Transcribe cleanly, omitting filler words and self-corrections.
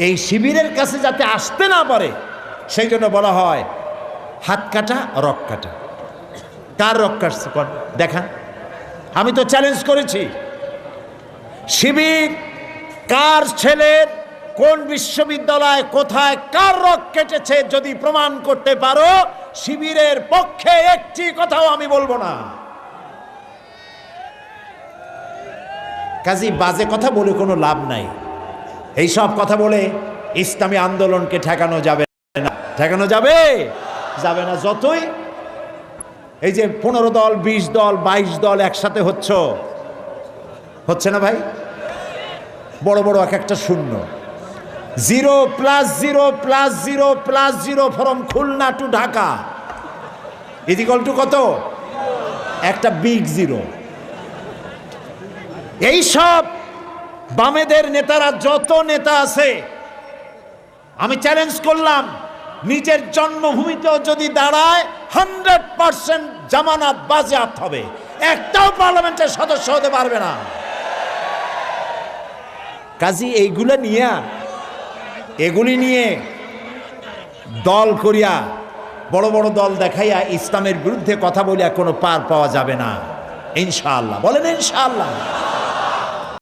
এই শিবিরের কাছে যাতে আসতে না পারে সেই জন্য বলা হয় হাত কাটা রক কাটা। কার রক কাটছে দেখান। আমি তো চ্যালেঞ্জ করেছি, শিবির কার ছেলের কোন বিশ্ববিদ্যালয় কোথায় কার রক কেটেছে যদি প্রমাণ করতে পারো, শিবিরের পক্ষে একটি কথাও আমি বলবো না। কাজী বাজে কথা বলে কোনো লাভ নাই। এই সব কথা বলে ইসলামী আন্দোলনকে ঠেকানো যাবে না। ঠেকানো যাবে যাবে না। যতই এই যে 15 দল 20 দল 22 দল একসাথে হচ্ছে না ভাই, বড় বড় এক একটা শূন্য, 0+0+0+0 from Khulna to Dhaka equal to কত? একটা বিগ জিরো। এই সব বামেদের নেতারা, যত নেতা আছে, আমি চ্যালেঞ্জ করলাম, নিজের জন্মভূমিতেও যদি দাঁড়ায় 100% জামানত বাজেয়াপ্ত হবে, একটাও পার্লামেন্টের সদস্য হতে পারবে না। কাজী এগুলি নিয়ে দল করিয়া, বড় বড় দল দেখাইয়া ইসলামের বিরুদ্ধে কথা বলিয়া কোনো পার পাওয়া যাবে না ইনশাআল্লাহ। বলেন ইনশাআল্লাহ।